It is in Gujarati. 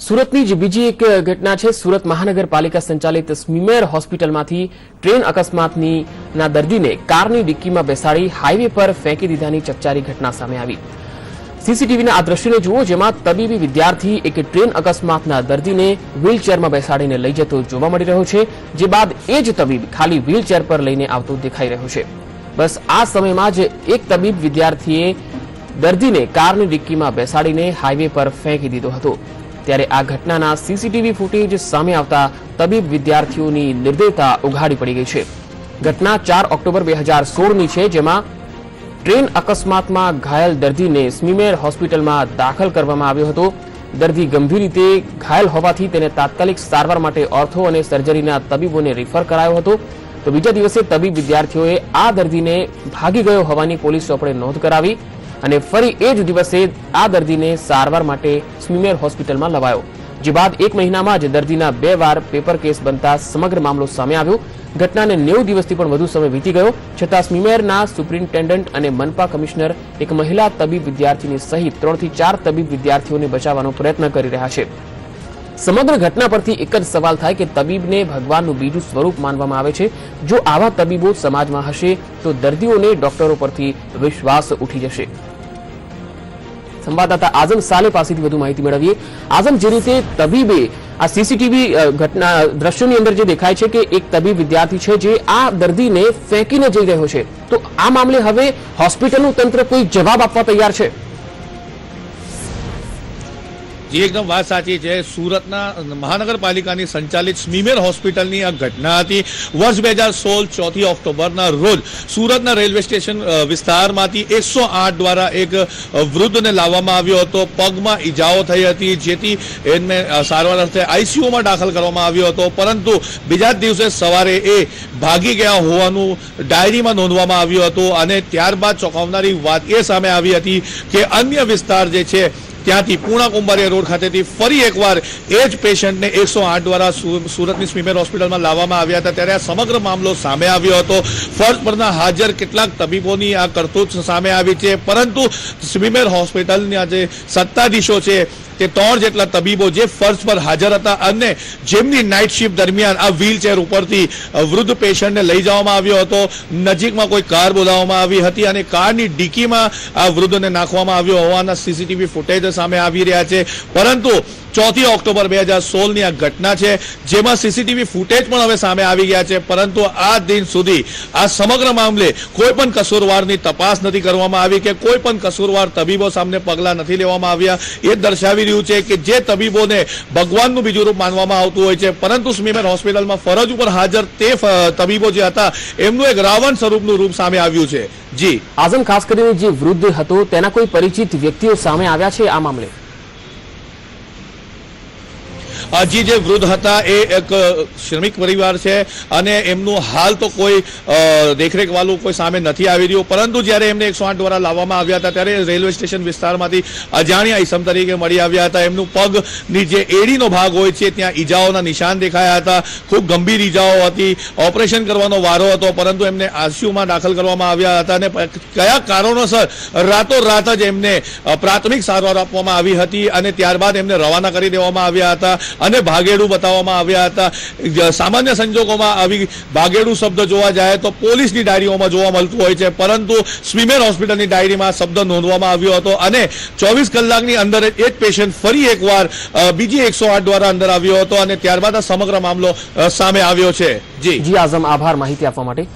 સુરતની જ બીજી એક ઘટના છે। સુરત મહાનગરપાલિકા સંચાલિત સ્મીમેર હોસ્પિટલમાંથી ટ્રેન અકસ્માતના દર્દીને કારની ડિક્કીમાં બેસાડી હાઈવે પર ફેંકી દીધાની ચકચારી ઘટના સામે આવી। સીસીટીવીના આ દ્રશ્યને જુઓ, જેમાં તબીબી વિદ્યાર્થી એક ટ્રેન અકસ્માતના દર્દીને વ્હીલચેરમાં બેસાડીને લઈ જતો જોવા મળી રહ્યો છે, જે બાદ એ જ તબીબ ખાલી વ્હીલચેર પર લઈને આવતો દેખાઈ રહ્યો છે। બસ આ સમયમાં જ એક તબીબ વિદ્યાર્થીએ દર્દીને કારની ડિક્કીમાં બેસાડીને હાઈવે પર ફેંકી દીધો હતો। ત્યારે આ ઘટનાના સીસીટીવી ફૂટેજ સામે આવતા તબીબ વિદ્યાર્થીઓની નિર્દયતા ઉઘાડી પડી ગઈ છે। ઘટના 4 ઓક્ટોબર 2016ની છે, જેમાં ટ્રેન અકસ્માતમાં ઘાયલ દર્દીને સ્મીમેર હોસ્પિટલમાં દાખલ કરવામાં આવ્યો હતો। દર્દી ગંભીર રીતે ઘાયલ હોવાથી તેને તાત્કાલિક સારવાર માટે ઓર્થો અને સર્જરીના તબીબોને રિફર કરાયો હતો। તો બીજા દિવસે તબીબ વિદ્યાર્થીઓએ આ દર્દીને ભાગી ગયો હોવાની પોલીસ ચોપડે નોંધ કરાવી અને ફરી એ જ દિવસે આ દર્દીને સારવાર માટે સ્મીમેર હોસ્પિટલમાં લવાયો, જે બાદ 1 મહિનામાં જ દર્દીના 2 વાર પેપર કેસ બનતા સમગ્ર મામલો સામે આવ્યો। ઘટનાને 90 દિવસથી પણ વધુ સમય વીતી ગયો, છતાં સ્મીમેરના સુપ્રિન્ટેન્ડન્ટ અને મનપા કમિશનર એક મહિલા તબીબ વિદ્યાર્થીની સહિત 3 થી 4 તબીબ વિદ્યાર્થીઓને બચાવવાનો પ્રયત્ન કરી રહ્યા છે। સમગ્ર ઘટના પરથી એક જ સવાલ થાય કે તબીબને ભગવાનનું બીજું સ્વરૂપ માનવામાં આવે છે। જો આવા તબીબો સમાજમાં હશે તો દર્દીઓને ડોક્ટરો પરથી વિશ્વાસ ઉઠી જશે। સંવાદદાતા આઝમ સાલે પાસેથી વધુ માહિતી મેળવીએ। આઝમ, જે રીતે તબીબે આ સીસીટીવી ઘટના દ્રશ્યોની અંદર જે દેખાય છે કે એક તબીબ વિદ્યાર્થી છે જે આ દર્દીને ફેંકીને જઈ રહ્યો છે, તો આ મામલે હવે હોસ્પિટલનું તંત્ર કોઈ જવાબ આપવા તૈયાર છે? જે એકદમ વાત સાચી છે। સુરતના મહાનગરપાલિકાની સંચાલિત સ્મીમેર હોસ્પિટલની આ ઘટના હતી। વર્ષ 2016 4 ઓક્ટોબરના રોજ સુરતના રેલવે સ્ટેશન વિસ્તારમાંથી 108 દ્વારા એક વૃદ્ધને લાવવામાં આવ્યો હતો। પગમાં ઈજાઓ થઈ હતી, જેથી એને સારવાર અર્થે આઈસીયુમાં દાખલ કરવામાં આવ્યો હતો, પરંતુ બીજા જ દિવસે સવારે એ ભાગી ગયા હોવાનું ડાયરીમાં નોંધવામાં આવ્યું હતું। અને ત્યારબાદ ચોંકાવનારી વાત એ સામે આવી હતી કે અન્ય વિસ્તાર જે છે ત્યાંથી પૂર્ણા કુંભારિયા રોડ ખાતેથી ફરી એકવાર એ જ પેશન્ટને 108 દ્વારા સુરતની સ્મીમેર હોસ્પિટલમાં લાવવામાં આવ્યા હતા। ત્યારે આ સમગ્ર મામલો સામે આવ્યો હતો। ફરજ પરના હાજર કેટલાક તબીબોની આ કરતૂત સામે આવી છે, પરંતુ સ્મીમેર હોસ્પિટલના જે સત્તાધીશો છે તે 3 જેટલા તબીબો જે ફરજ પર હાજર હતા અને જેમની નાઇટ શિફ્ટ દરમિયાન આ વ્હીલચેર ઉપરથી વૃદ્ધ પેશન્ટને લઈ જવામાં આવ્યો હતો। નજીકમાં કોઈ કાર બોલાવવામાં આવી હતી અને કારની ડિક્કીમાં આ વૃદ્ધને નાખવામાં આવ્યો હોવાના સીસીટીવી ફૂટેજ સામે આવી રહ્યા છે। પરંતુ 4 ઓક્ટોબર 2016ની આ ઘટના છે, જેમાં સીસીટીવી ફૂટેજ પણ હવે સામે આવી ગયા છે, પરંતુ આ દિન સુધી આ સમગ્ર મામલે કોઈ પણ કસૂરવારની તપાસ નથી કરવામાં આવી કે કોઈ પણ કસૂરવાર તબીબો સામે પગલાં નથી લેવામાં આવ્યા। એ દર્શાવી રહ્યું છે કે જે તબીબોને ભગવાનનું બીજું રૂપ માનવામાં આવતું હોય છે, પરંતુ સ્મીમેર હોસ્પિટલમાં ફરજ ઉપર હાજર તે તબીબો જે હતા એમનું એક રાવણ સ્વરૂપનું રૂપ સામે આવ્યું છે। જી આઝમ, ખાસ કરીને જે વૃદ્ધ હતો તેના કોઈ પરિચિત વ્યક્તિઓ સામે આવ્યા છે આ મામલે? હજી જે વૃદ્ધ હતા એ એક શ્રમિક પરિવાર છે અને એમનું હાલ તો કોઈ દેખરેખ વાળું કોઈ સામે નથી આવી રહ્યું, પરંતુ જ્યારે એમને 108 દ્વારા લાવવામાં આવ્યા હતા ત્યારે રેલવે સ્ટેશન વિસ્તારમાંથી અજાણ્યા ઈસમ તરીકે મળી આવ્યા હતા। એમનું પગની જે એડીનો ભાગ હોય છે ત્યાં ઈજાઓના નિશાન દેખાયા હતા, ખૂબ ગંભીર ઈજાઓ હતી, ઓપરેશન કરવાનો વારો હતો, પરંતુ એમને આઈસીયુમાં દાખલ કરવામાં આવ્યા હતા અને કયા કારણોસર રાતોરાત જ એમને પ્રાથમિક સારવાર આપવામાં આવી હતી અને ત્યારબાદ એમને રવાના કરી દેવામાં આવ્યા હતા અને ભાગેડું બતાવવામાં આવ્યા હતા। સામાન્ય સંજોગોમાં આવી ભાગેડું શબ્દ જોવા જાય તો પોલીસની ડાયરીઓમાં જોવા મળતું હોય છે, પરંતુ સ્મીમેર હોસ્પિટલની ડાયરીમાં શબ્દ નોંધવામાં આવ્યો હતો અને 24 કલાકની અંદર એ જ પેશન્ટ ફરી એકવાર બીજી 108 દ્વારા અંદર આવ્યો હતો અને ત્યારબાદ આ સમગ્ર મામલો સામે આવ્યો છે। જી આઝમ, આભાર માહિતી આપવા માટે।